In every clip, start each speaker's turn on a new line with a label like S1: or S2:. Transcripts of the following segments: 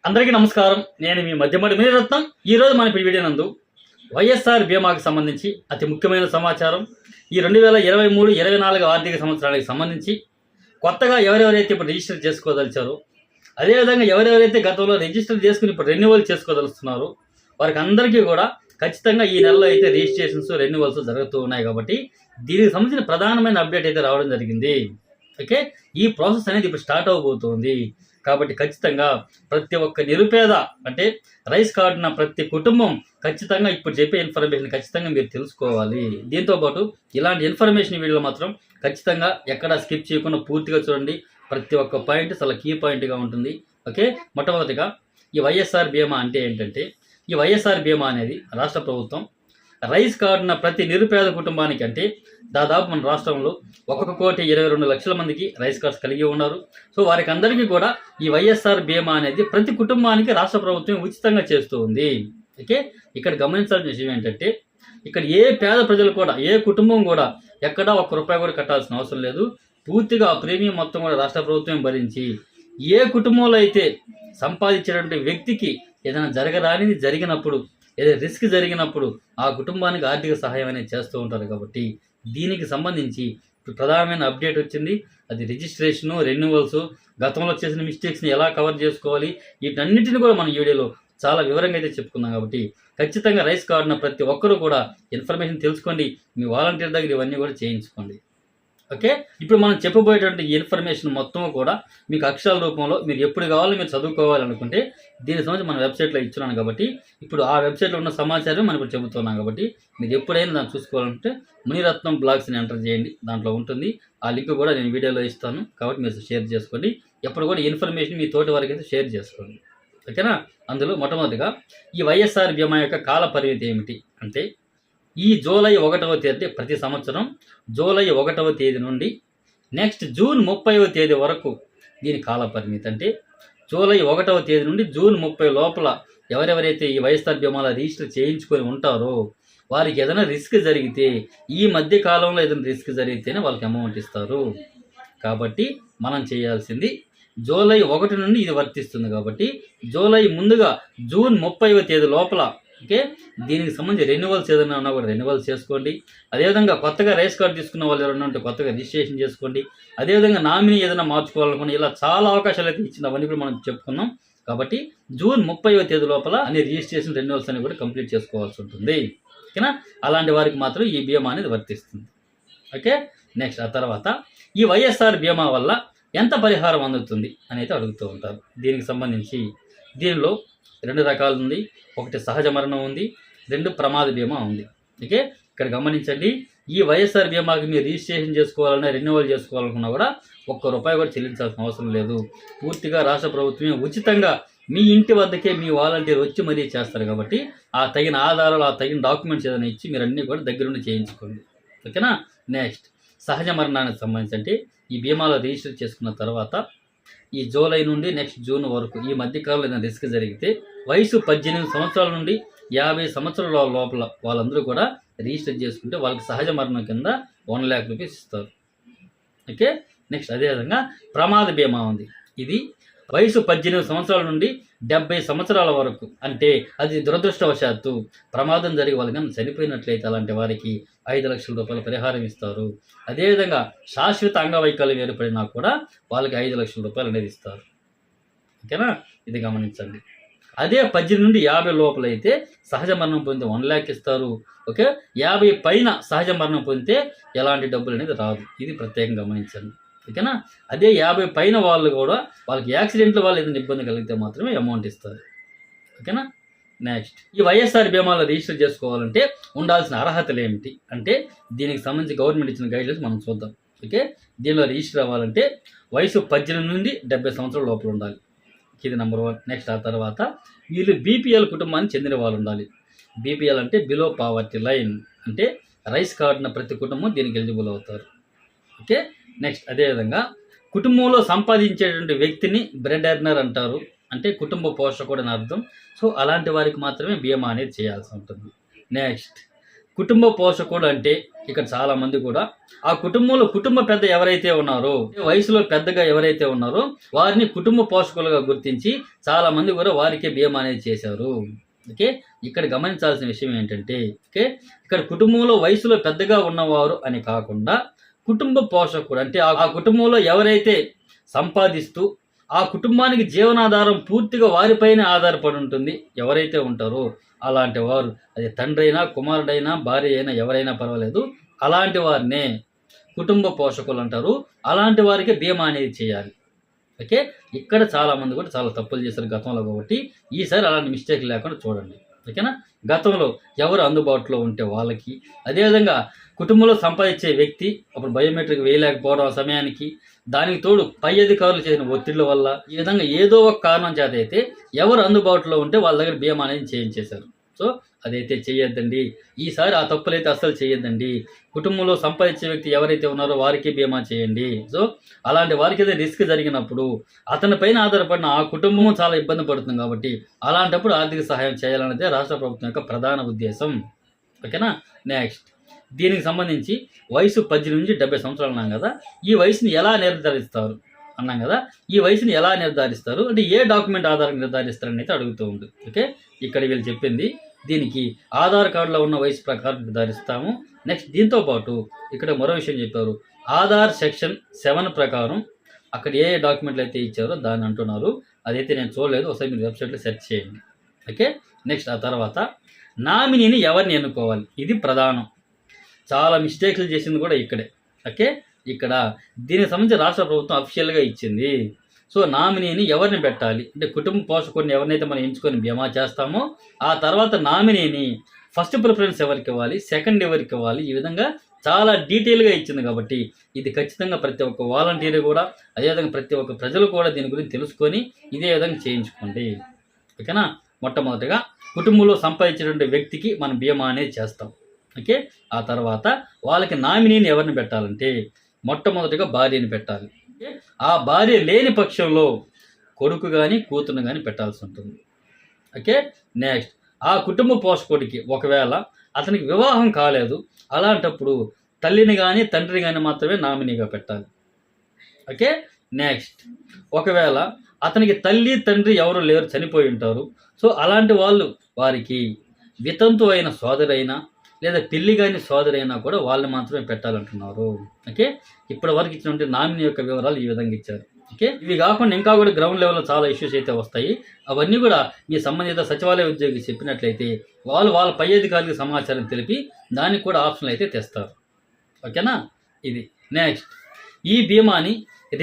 S1: అందరికీ నమస్కారం. నేను మీ మధ్యమడి మునిరత్నం. ఈరోజు మన వీడియో నందు వైఎస్ఆర్ బీమాకి సంబంధించి అతి ముఖ్యమైన సమాచారం. ఈ 2023-24 ఆర్థిక సంవత్సరానికి సంబంధించి కొత్తగా ఎవరెవరైతే ఇప్పుడు రిజిస్టర్ చేసుకోదలిచారో, అదేవిధంగా ఎవరెవరైతే గతంలో రిజిస్టర్ చేసుకుని ఇప్పుడు రెన్యువల్ చేసుకోదలుస్తున్నారో వారికి అందరికీ కూడా ఖచ్చితంగా ఈ నెలలో అయితే రిజిస్ట్రేషన్స్ రెన్యువల్స్ జరుగుతూ ఉన్నాయి. కాబట్టి దీనికి సంబంధించిన ప్రధానమైన అప్డేట్ అయితే రావడం జరిగింది. ఓకే, ఈ ప్రాసెస్ అనేది ఇప్పుడు స్టార్ట్ అవబోతోంది. కాబట్టి ఖచ్చితంగా ప్రతి ఒక్క నిరుపేద అంటే రైస్ కార్డు ఉన్న ప్రతి కుటుంబం ఖచ్చితంగా ఇప్పుడు చెప్పే ఇన్ఫర్మేషన్ ఖచ్చితంగా మీరు తెలుసుకోవాలి. దీంతోపాటు ఇలాంటి ఇన్ఫర్మేషన్ వీడియోలో మాత్రం ఖచ్చితంగా ఎక్కడ స్కిప్ చేయకుండా పూర్తిగా చూడండి. ప్రతి ఒక్క పాయింట్ చాలా కీ పాయింట్గా ఉంటుంది. ఓకే, మొట్టమొదటిగా ఈ వైఎస్ఆర్ బీమా అంటే ఏంటంటే, ఈ వైఎస్ఆర్ బీమా అనేది రాష్ట్ర ప్రభుత్వం రైస్ కార్డు ఉన్న ప్రతి నిరుపేద కుటుంబానికి, అంటే దాదాపు మన రాష్ట్రంలో 1,22,00,000 మందికి రైస్ కార్డ్స్ కలిగి ఉన్నారు. సో వారికి అందరికీ కూడా ఈ వైఎస్ఆర్ బీమా అనేది ప్రతి కుటుంబానికి రాష్ట్ర ప్రభుత్వం ఉచితంగా చేస్తూ ఉంది. ఓకే, ఇక్కడ గమనించాల్సిన విషయం ఏంటంటే, ఇక్కడ ఏ పేద ప్రజలు కూడా, ఏ కుటుంబం కూడా ఎక్కడా ₹1 కూడా కట్టాల్సిన అవసరం లేదు. పూర్తిగా ఆ ప్రీమియం మొత్తం కూడా రాష్ట్ర ప్రభుత్వం భరించి, ఏ కుటుంబంలో అయితే సంపాదించేటువంటి వ్యక్తికి ఏదైనా జరగరానిది జరిగినప్పుడు, ఏదైనా రిస్క్ జరిగినప్పుడు ఆ కుటుంబానికి ఆర్థిక సహాయం అనేది చేస్తూ ఉంటారు. కాబట్టి దీనికి సంబంధించి ప్రధానమైన అప్డేట్ వచ్చింది. అది రిజిస్ట్రేషను, రెన్యువల్స్, గతంలో చేసిన మిస్టేక్స్ని ఎలా కవర్ చేసుకోవాలి, వీటన్నిటిని కూడా మన వీడియోలో చాలా వివరంగా అయితే చెప్పుకున్నాం. కాబట్టి ఖచ్చితంగా రైస్ కార్డున ప్రతి ఒక్కరూ కూడా ఇన్ఫర్మేషన్ తెలుసుకోండి. మీ వాలంటీర్ దగ్గర ఇవన్నీ కూడా చేయించుకోండి. ఓకే, ఇప్పుడు మనం చెప్పబోయేటువంటి ఇన్ఫర్మేషన్ మొత్తం కూడా మీకు అక్షరాల రూపంలో మీరు ఎప్పుడు కావాలో మీరు చదువుకోవాలనుకుంటే దీనికి సంబంధించి మన వెబ్సైట్లో ఇచ్చున్నాను. కాబట్టి ఇప్పుడు ఆ వెబ్సైట్లో ఉన్న సమాచారం మనం ఇప్పుడు చెబుతున్నాం. కాబట్టి మీరు ఎప్పుడైనా దాన్ని చూసుకోవాలంటే మునిరత్నం బ్లాగ్స్ని ఎంటర్ చేయండి, దాంట్లో ఉంటుంది. ఆ లింక్ కూడా నేను వీడియోలో ఇస్తాను. కాబట్టి మీరు షేర్ చేసుకోండి. ఎప్పుడు కూడా ఇన్ఫర్మేషన్ మీ తోటి వారికి అయితే షేర్ చేసుకోండి. ఓకేనా. అందులో మొట్టమొదటిగా ఈ వైఎస్ఆర్ బీమా యొక్క కాల పరిమితి ఏమిటి అంటే, ఈ జూలై 1వ తేదీ, అంటే ప్రతి సంవత్సరం జూలై 1వ తేదీ నుండి నెక్స్ట్ జూన్ 30వ తేదీ వరకు దీని కాల పరిమితి. అంటే జూలై 1వ తేదీ నుండి జూన్ 30 లోపల ఎవరెవరైతే ఈ వైఎస్ఆర్ బీమాలో రిజిస్టర్ చేయించుకొని ఉంటారో వారికి ఏదైనా రిస్క్ జరిగితే, ఈ మధ్య కాలంలో ఏదైనా రిస్క్ జరిగితేనే వాళ్ళకి అమౌంట్ ఇస్తారు. కాబట్టి మనం చేయాల్సింది జూలై 1 నుండి ఇది వర్తిస్తుంది. కాబట్టి జూలై ముందుగా జూన్ 30వ తేదీ లోపల, ఓకే, దీనికి సంబంధించి రెన్యువల్స్ ఏదైనా ఉన్నా కూడా రెన్యువల్స్ చేసుకోండి. అదేవిధంగా కొత్తగా రైస్ కార్డు తీసుకున్న వాళ్ళు ఎవరైనా ఉంటే కొత్తగా రిజిస్ట్రేషన్ చేసుకోండి. అదేవిధంగా నామినీ ఏదైనా మార్చుకోవాలనుకుని ఇలా చాలా అవకాశాలు అయితే ఇచ్చిన అవన్నీ కూడా మనం చెప్పుకున్నాం. కాబట్టి జూన్ 30వ తేదీ లోపల అన్ని రిజిస్ట్రేషన్, రెన్యువల్స్ అనేవి కూడా కంప్లీట్ చేసుకోవాల్సి ఉంటుంది. ఓకేనా. అలాంటి వారికి మాత్రం ఈ బీమా అనేది వర్తిస్తుంది. ఓకే, నెక్స్ట్ ఆ తర్వాత ఈ వైఎస్ఆర్ బీమా వల్ల ఎంత పరిహారం అందుతుంది అని అయితే అడుగుతూ ఉంటారు. దీనికి సంబంధించి దీనిలో 2 రకాలు ఉంది. ఒకటి సహజ మరణం ఉంది, 2 ప్రమాద బీమా ఉంది. ఓకే, ఇక్కడ గమనించండి. ఈ వైఎస్ఆర్ బీమాకి మీరు రిజిస్ట్రేషన్ చేసుకోవాలన్నా రెన్యువల్ చేసుకోవాలనుకున్నా కూడా ₹1 కూడా చెల్లించాల్సిన అవసరం లేదు. పూర్తిగా రాష్ట్ర ప్రభుత్వమే ఉచితంగా మీ ఇంటి వద్దకే మీ వాలంటీర్ వచ్చి మరీ చేస్తారు. కాబట్టి ఆ తగిన ఆధారాలు, ఆ తగిన డాక్యుమెంట్స్ ఏదైనా ఇచ్చి మీరు అన్నీ కూడా దగ్గరుండి చేయించుకోండి. ఓకేనా. నెక్స్ట్ సహజ మరణానికి సంబంధించి, అంటే ఈ బీమాలో రిజిస్టర్ చేసుకున్న తర్వాత ఈ జూలై నుండి నెక్స్ట్ జూన్ వరకు ఈ మధ్యకాలంలో ఏదైనా రిస్క్ జరిగితే వయసు 18 సంవత్సరాల నుండి 50 సంవత్సరాల లోపల వాళ్ళందరూ కూడా రిజిస్టర్ చేసుకుంటే వాళ్ళకి సహజ మరణం కింద ₹1,00,000 ఇస్తారు. ఓకే, నెక్స్ట్ అదేవిధంగా ప్రమాద బీమా ఉంది. ఇది వయసు 18 సంవత్సరాల నుండి 70 సంవత్సరాల వరకు, అంటే అది దురదృష్టవశాత్తు ప్రమాదం జరిగి వాళ్ళకి చనిపోయినట్లయితే అలాంటి వారికి ₹5,00,000 పరిహారం ఇస్తారు. అదేవిధంగా శాశ్వత అంగవైకల్యం ఏర్పడినా కూడా వాళ్ళకి ₹5,00,000 అనేది ఇస్తారు. ఓకేనా, ఇది గమనించండి. అదే 18 నుండి 50 లోపల అయితే సహజ మరణం పొందితే ₹1,00,000 ఇస్తారు. ఓకే, 50 పైన సహజ మరణం పొందితే ఎలాంటి డబ్బులు అనేది రాదు. ఇది ప్రత్యేకంగా గమనించండి. ఓకేనా. అదే 50 పైన వాళ్ళు కూడా వాళ్ళకి యాక్సిడెంట్లో వాళ్ళు ఏదైనా ఇబ్బంది కలిగితే మాత్రమే అమౌంట్ ఇస్తారు. ఓకేనా. నెక్స్ట్ ఈ వైఎస్ఆర్ బీమాలో రిజిస్టర్ చేసుకోవాలంటే ఉండాల్సిన అర్హతలు ఏమిటి అంటే, దీనికి సంబంధించి గవర్నమెంట్ ఇచ్చిన గైడ్లైన్స్ మనం చూద్దాం. ఓకే, దీనిలో రిజిస్టర్ అవ్వాలంటే వయసు 18 నుండి 70 సంవత్సరాల లోపల ఉండాలి. ఇది నెంబర్ 1. నెక్స్ట్ ఆ తర్వాత వీళ్ళు బీపీఎల్ కుటుంబానికి చెందిన వాళ్ళు ఉండాలి. బీపీఎల్ అంటే బిలో పావర్టీ లైన్, అంటే రైస్ కార్డున ప్రతి కుటుంబం దీనికి ఎలిజిబుల్ అవుతారు. ఓకే, నెక్స్ట్ అదేవిధంగా కుటుంబంలో సంపాదించేటువంటి వ్యక్తిని బ్రెడ్ ఎర్నర్ అంటారు, అంటే కుటుంబ పోషకుడు అని అర్థం. సో అలాంటి వారికి మాత్రమే బీమా అనేది చేయాల్సి ఉంటుంది. నెక్స్ట్ కుటుంబ పోషకుడు అంటే ఇక్కడ చాలా మంది కూడా ఆ కుటుంబంలో కుటుంబ పెద్ద ఎవరైతే ఉన్నారో, వయసులో పెద్దగా ఎవరైతే ఉన్నారో వారిని కుటుంబ పోషకులుగా గుర్తించి చాలా మంది కూడా వారికే బీమా అనేది చేశారు. ఓకే, ఇక్కడ గమనించాల్సిన విషయం ఏంటంటే ఓకే, ఇక్కడ కుటుంబంలో వయసులో పెద్దగా ఉన్నవారు అని కాకుండా కుటుంబ పోషకుడు అంటే ఆ కుటుంబంలో ఎవరైతే సంపాదిస్తూ ఆ కుటుంబానికి జీవనాధారం పూర్తిగా వారిపైనే ఆధారపడి ఉంటుంది ఎవరైతే ఉంటారో అలాంటి వారు, అది తండ్రి అయినా కుమారుడైనా భార్య అయినా ఎవరైనా పర్వాలేదు, అలాంటి వారినే కుటుంబ పోషకులు అంటారు. అలాంటి వారికి బీమా అనేది చేయాలి. ఓకే, ఇక్కడ చాలామంది కూడా చాలా తప్పులు చేశారు గతంలో కాబట్టి ఈసారి అలాంటి మిస్టేక్ లేకుండా చూడండి. ఓకేనా, గతంలో ఎవరు అందుబాటులో ఉంటే వాళ్ళకి, అదేవిధంగా కుటుంబంలో సంపాదించే వ్యక్తి అప్పుడు బయోమెట్రిక్ వేయలేకపోవడం ఆ సమయానికి, దానికి తోడు పై అధికారులు చేసిన ఒత్తిళ్ల వల్ల ఈ విధంగా ఏదో ఒక కారణం చేత అయితే ఎవరు అందుబాటులో ఉంటే వాళ్ళ దగ్గర బీమా అనేది చేయించేశారు. సో అదైతే చేయొద్దండి. ఈసారి ఆ తప్పులైతే అస్సలు చేయొద్దండి. కుటుంబంలో సంపాదించే వ్యక్తి ఎవరైతే ఉన్నారో వారికి బీమా చేయండి. సో అలాంటి వారికి ఏదైతే రిస్క్ జరిగినప్పుడు అతని పైన ఆధారపడిన ఆ కుటుంబం చాలా ఇబ్బంది పడుతుంది కాబట్టి అలాంటప్పుడు ఆర్థిక సహాయం చేయాలన్నదే రాష్ట్ర ప్రభుత్వం యొక్క ప్రధాన ఉద్దేశం. ఓకేనా, నెక్స్ట్ దీనికి సంబంధించి వయసు 10 నుంచి 70 సంవత్సరాలు అన్నాం కదా, ఈ వయసుని ఎలా నిర్ధారిస్తారు అన్నాం కదా, ఈ వయసుని ఎలా నిర్ధారిస్తారు అంటే ఏ డాక్యుమెంట్ ఆధారంగా నిర్ధారిస్తారని అయితే అడుగుతూ ఉంది. ఓకే, ఇక్కడ వీళ్ళు చెప్పింది దీనికి ఆధార్ కార్డులో ఉన్న వయసు ప్రకారం నిర్ధారిస్తాము. నెక్స్ట్ దీంతో పాటు ఇక్కడ మరో విషయం చెప్పారు, ఆధార్ సెక్షన్ 7 ప్రకారం అక్కడ ఏ డాక్యుమెంట్లు అయితే ఇచ్చారో దాన్ని అంటున్నారు. అదైతే నేను చూడలేదు, ఒకసారి మీరు వెబ్సైట్లో సెర్చ్ చేయండి. ఓకే, నెక్స్ట్ ఆ తర్వాత నామినీని ఎవరిని ఎన్నుకోవాలి, ఇది ప్రధానం. చాలా మిస్టేక్లు చేసింది కూడా ఇక్కడే. ఓకే, ఇక్కడ దీనికి సంబంధించి రాష్ట్ర ప్రభుత్వం అఫీషియల్గా ఇచ్చింది. సో నామినీని ఎవరిని పెట్టాలి అంటే కుటుంబ పోషకుడిని ఎవరినైతే మనం ఎంచుకొని బీమా చేస్తామో ఆ తర్వాత నామినీని ఫస్ట్ ప్రిఫరెన్స్ ఎవరికి ఇవ్వాలి, సెకండ్ ఎవరికి ఇవ్వాలి, ఈ విధంగా చాలా డీటెయిల్గా ఇచ్చింది. కాబట్టి ఇది ఖచ్చితంగా ప్రతి ఒక్క వాలంటీర్ కూడా అదేవిధంగా ప్రతి ఒక్క ప్రజలు కూడా దీని గురించి తెలుసుకొని ఇదే విధంగా చేయించుకోండి. ఓకేనా, మొట్టమొదటిగా కుటుంబంలో సంపాదించినటువంటి వ్యక్తికి మనం బీమా అనేది చేస్తాం. ఓకే, ఆ తర్వాత వాళ్ళకి నామినీని ఎవరిని పెట్టాలంటే మొట్టమొదటిగా భార్యని పెట్టాలి. ఓకే, ఆ భార్య లేని పక్షంలో కొడుకు కానీ కూతురు కానీ పెట్టాల్సి ఉంటుంది. ఓకే, నెక్స్ట్ ఆ కుటుంబ పోషకుడికి ఒకవేళ అతనికి వివాహం కాలేదు అలాంటప్పుడు తల్లిని కానీ తండ్రిని కానీ మాత్రమే నామినీగా పెట్టాలి. ఓకే, నెక్స్ట్ ఒకవేళ అతనికి తల్లి తండ్రి ఎవరు లేరు, చనిపోయి ఉంటారు. సో అలాంటి వాళ్ళు వారికి వితంతు అయిన సోదరైనా లేదా పెళ్లి కాని సోదరైనా కూడా వాళ్ళని మాత్రమే పెట్టాలంటున్నారు. ఓకే, ఇప్పటి వరకు ఇచ్చినటువంటి నామినీ యొక్క వివరాలు ఈ విధంగా ఇచ్చారు. ఓకే, ఇవి కాకుండా ఇంకా కూడా గ్రౌండ్ లెవెల్లో చాలా ఇష్యూస్ అయితే వస్తాయి. అవన్నీ కూడా మీ సంబంధిత సచివాలయ ఉద్యోగి చెప్పినట్లయితే వాళ్ళు వాళ్ళ పై అధికారులకు సమాచారం తెలిపి దానికి కూడా ఆప్షన్లు అయితే తెస్తారు. ఓకేనా, ఇది నెక్స్ట్ ఈ బీమాని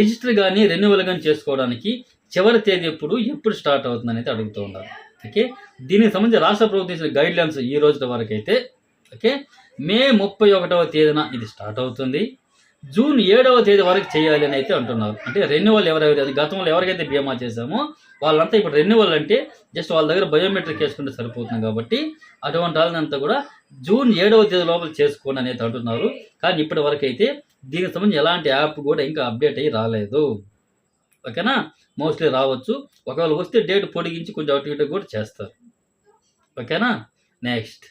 S1: రిజిస్టర్ కానీ రెన్యువల్ కానీ చేసుకోవడానికి చివరి తేదీ ఎప్పుడు స్టార్ట్ అవుతుందని అయితే అడుగుతూ ఉన్నారు. ఓకే, దీనికి సంబంధించి రాష్ట్ర ప్రభుత్వం ఇచ్చిన గైడ్లైన్స్ ఈ రోజు వరకు అయితే ఓకే మే 31వ తేదీన ఇది స్టార్ట్ అవుతుంది. జూన్ 7వ తేదీ వరకు చేయాలి అని అయితే అంటున్నారు. అంటే రెన్యువల్ ఎవరైతే గతంలో ఎవరికైతే బీమా చేశామో వాళ్ళంతా ఇప్పుడు రెన్యువల్ అంటే జస్ట్ వాళ్ళ దగ్గర బయోమెట్రిక్ వేసుకుంటే సరిపోతుంది. కాబట్టి అటువంటి వాళ్ళంతా కూడా జూన్ 7వ తేదీ లోపల చేసుకోండి అనేది అంటున్నారు. కానీ ఇప్పటి వరకు అయితే దీనికి సంబంధించి ఎలాంటి యాప్ కూడా ఇంకా అప్డేట్ అయ్యి రాలేదు. ఓకేనా, మోస్ట్లీ రావచ్చు. ఒకవేళ వస్తే డేట్ పొడిగించి కొంచెం అటు ఇటు కూడా చేస్తారు. ఓకేనా, నెక్స్ట్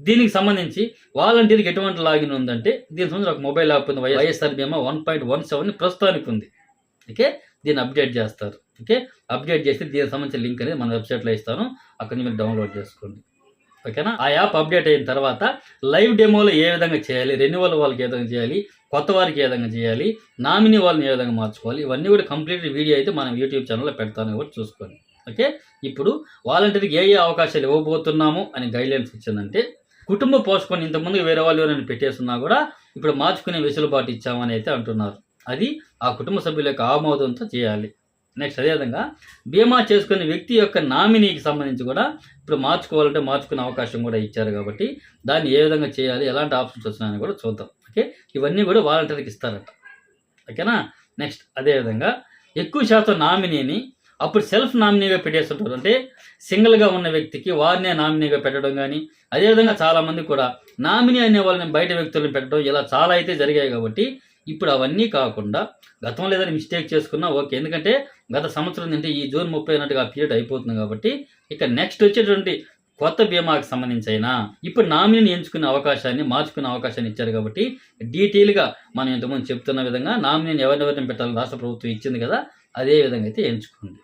S1: దీనికి సంబంధించి వాలంటీర్కి ఎటువంటి లాగిన్ ఉందంటే దీనికి సంబంధించి ఒక మొబైల్ యాప్ ఉంది, YSR Bima 1.17 ప్రస్తుతానికి ఉంది. ఓకే, దీన్ని అప్డేట్ చేస్తారు. ఓకే, అప్డేట్ చేస్తే దీనికి సంబంధించిన లింక్ అనేది మన వెబ్సైట్లో ఇస్తాను, అక్కడి నుంచి మీరు డౌన్లోడ్ చేసుకోండి. ఓకేనా, ఆ యాప్ అప్డేట్ అయిన తర్వాత లైవ్ డెమోలో ఏ విధంగా చేయాలి, రెన్యువల్ వాళ్ళకి ఏ విధంగా చేయాలి, కొత్త వారికి ఏ విధంగా చేయాలి, నామినీ వాళ్ళని ఏ విధంగా మార్చుకోవాలి, ఇవన్నీ కూడా కంప్లీట్ వీడియో అయితే మనం యూట్యూబ్ ఛానల్లో పెడతాను కూడా చూసుకోండి. ఓకే, ఇప్పుడు వాలంటీర్కి ఏ అవకాశాలు ఇవ్వబోతున్నాము అని గైడ్లైన్స్ ఇచ్చిందంటే కుటుంబ పోషకుని ఇంతకుముందు వేరే వాళ్ళు ఎవరైనా పెట్టేస్తున్నా కూడా ఇప్పుడు మార్చుకునే వెసులుబాటు ఇచ్చామని అయితే అంటున్నారు. అది ఆ కుటుంబ సభ్యుల యొక్క ఆమోదంతో చేయాలి. నెక్స్ట్ అదేవిధంగా బీమా చేసుకునే వ్యక్తి యొక్క నామినీకి సంబంధించి కూడా ఇప్పుడు మార్చుకోవాలంటే మార్చుకునే అవకాశం కూడా ఇచ్చారు. కాబట్టి దాన్ని ఏ విధంగా చేయాలి, ఎలాంటి ఆప్షన్స్ వస్తున్నాయని కూడా చూద్దాం. ఓకే, ఇవన్నీ కూడా వాలంటీర్కి ఇస్తారట. ఓకేనా, నెక్స్ట్ అదేవిధంగా ఎక్కువ శాతం నామినీని అప్పుడు సెల్ఫ్ నామినీగా పెట్టేస్తుంటారు. అంటే సింగిల్గా ఉన్న వ్యక్తికి వారినే నామినీగా పెట్టడం కానీ, అదేవిధంగా చాలామంది కూడా నామినీ అనే వాళ్ళని బయట వ్యక్తులను పెట్టడం ఇలా చాలా అయితే జరిగాయి. కాబట్టి ఇప్పుడు అవన్నీ కాకుండా గతంలో ఏదైనా మిస్టేక్ చేసుకున్నా ఓకే, ఎందుకంటే గత సంవత్సరం అంటే ఈ జూన్ 30 అన్నట్టుగా ఆ పీరియడ్ అయిపోతుంది. కాబట్టి ఇక నెక్స్ట్ వచ్చేటువంటి కొత్త బీమాకి సంబంధించి అయినా ఇప్పుడు నామినీని ఎంచుకునే అవకాశాన్ని మార్చుకునే అవకాశాన్ని ఇచ్చారు కాబట్టి డీటెయిల్గా మనం ఇంతకుముందు చెప్తున్న విధంగా నామినీని ఎవరిని పెట్టాలని రాష్ట్ర ప్రభుత్వం ఇచ్చింది కదా, అదే విధంగా అయితే ఎంచుకోండి.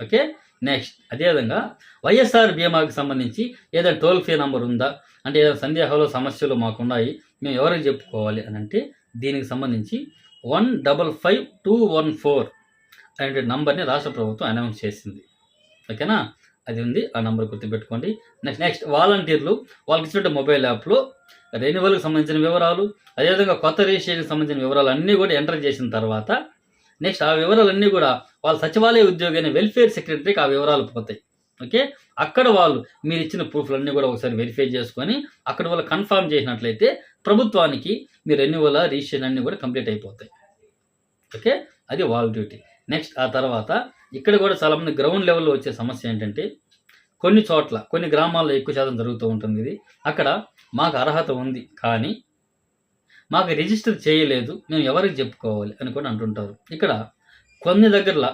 S1: ఓకే, నెక్స్ట్ అదేవిధంగా వైఎస్ఆర్ బీమాకి సంబంధించి ఏదైనా టోల్ ఫ్రీ నెంబర్ ఉందా అంటే ఏదైనా సందేహాలు సమస్యలు మాకున్నాయి, మేము ఎవరికి చెప్పుకోవాలి అని అంటే దీనికి సంబంధించి 155214 అనే నంబర్ని రాష్ట్ర ప్రభుత్వం అనౌన్స్ చేసింది. ఓకేనా, అది ఉంది, ఆ నెంబర్ గుర్తుపెట్టుకోండి. నెక్స్ట్ వాలంటీర్లు వాళ్ళకి ఇచ్చినట్టు మొబైల్ యాప్లో రెన్యువల్కి సంబంధించిన వివరాలు, అదేవిధంగా కొత్త రిజిస్ట్రేషన్కి సంబంధించిన వివరాలు అన్నీ కూడా ఎంటర్ చేసిన తర్వాత నెక్స్ట్ ఆ వివరాలన్నీ కూడా వాళ్ళ సచివాలయ ఉద్యోగి అయిన వెల్ఫేర్ సెక్రటరీకి ఆ వివరాలు పోతాయి. ఓకే, అక్కడ వాళ్ళు మీరు ఇచ్చిన ప్రూఫ్లన్నీ కూడా ఒకసారి వెరిఫై చేసుకొని అక్కడ వాళ్ళు కన్ఫర్మ్ చేసినట్లయితే ప్రభుత్వానికి మీ రెన్యువల్ రిజిస్ట్రేషన్ అన్నీ కూడా కంప్లీట్ అయిపోతాయి. ఓకే, అది వాళ్ళ డ్యూటీ. నెక్స్ట్ ఆ తర్వాత ఇక్కడ కూడా చాలామంది గ్రౌండ్ లెవెల్లో వచ్చే సమస్య ఏంటంటే కొన్ని చోట్ల కొన్ని గ్రామాల్లో ఎక్కువ శాతం జరుగుతూ ఉంటుంది ఇది. అక్కడ మాకు అర్హత ఉంది కానీ మాకు రిజిస్టర్ చేయలేదు, మేము ఎవరికి చెప్పుకోవాలి అని కూడా అంటుంటారు. ఇక్కడ కొన్ని దగ్గరలో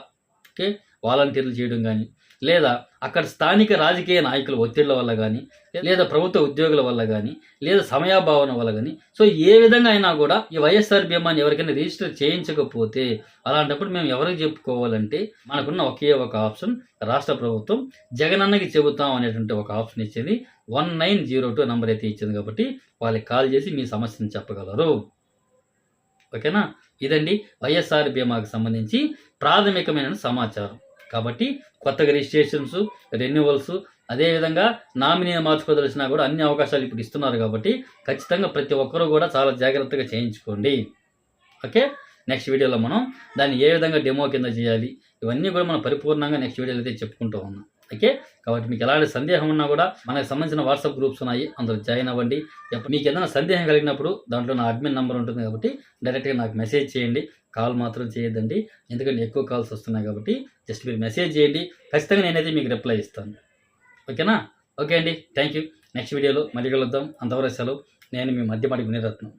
S1: ఓకే వాలంటీర్లు చేయడం కానీ లేదా అక్కడ స్థానిక రాజకీయ నాయకుల ఒత్తిళ్ల వల్ల కానీ లేదా ప్రభుత్వ ఉద్యోగుల వల్ల కానీ లేదా సమయాభావన వల్ల కానీ సో ఏ విధంగా అయినా కూడా ఈ వైఎస్ఆర్ బీమాని ఎవరికైనా రిజిస్టర్ చేయించకపోతే అలాంటప్పుడు మేము ఎవరికి చెప్పుకోవాలంటే మనకున్న ఒకే ఒక ఆప్షన్ రాష్ట్ర ప్రభుత్వం జగనన్నకి చెబుతాం అనేటువంటి ఒక ఆప్షన్ ఇచ్చింది. 1902 నెంబర్ అయితే ఇచ్చింది కాబట్టి వాళ్ళకి కాల్ చేసి మీ సమస్యను చెప్పగలరు. ఓకేనా, ఇదండి వైఎస్ఆర్ బీమాకి సంబంధించి ప్రాథమికమైన సమాచారం. కాబట్టి కొత్తగా రిజిస్ట్రేషన్స్, రెన్యువల్స్, అదేవిధంగా నామినీని మార్చుకోదలిసినా కూడా అన్ని అవకాశాలు ఇప్పుడు ఇస్తున్నారు కాబట్టి ఖచ్చితంగా ప్రతి ఒక్కరూ కూడా చాలా జాగ్రత్తగా చేయించుకోండి. ఓకే, నెక్స్ట్ వీడియోలో మనం దాన్ని ఏ విధంగా డెమో కింద చేయాలి ఇవన్నీ కూడా మనం పరిపూర్ణంగా నెక్స్ట్ వీడియోలో అయితే చెప్పుకుంటూ ఉన్నాం. ఓకే, కాబట్టి మీకు ఎలాంటి సందేహం ఉన్నా కూడా మనకు సంబంధించిన వాట్సాప్ గ్రూప్స్ ఉన్నాయి, అందులో జాయిన్ అవ్వండి. మీకు ఏదైనా సందేహం కలిగినప్పుడు దాంట్లో నా అడ్మిన్ నెంబర్ ఉంటుంది కాబట్టి డైరెక్ట్గా నాకు మెసేజ్ చేయండి, కాల్ మాత్రం చేయొద్దండి, ఎందుకంటే ఎక్కువ కాల్స్ వస్తున్నాయి కాబట్టి జస్ట్ మీరు మెసేజ్ చేయండి, ఖచ్చితంగా నేనైతే మీకు రిప్లై ఇస్తాను. ఓకేనా, ఓకే అండి, థ్యాంక్ యూ. నెక్స్ట్ వీడియోలో మళ్ళీ కలుద్దాం. అంతవరకు సెలవు. నేను మీ మధ్యమాటి మునిరత్నం.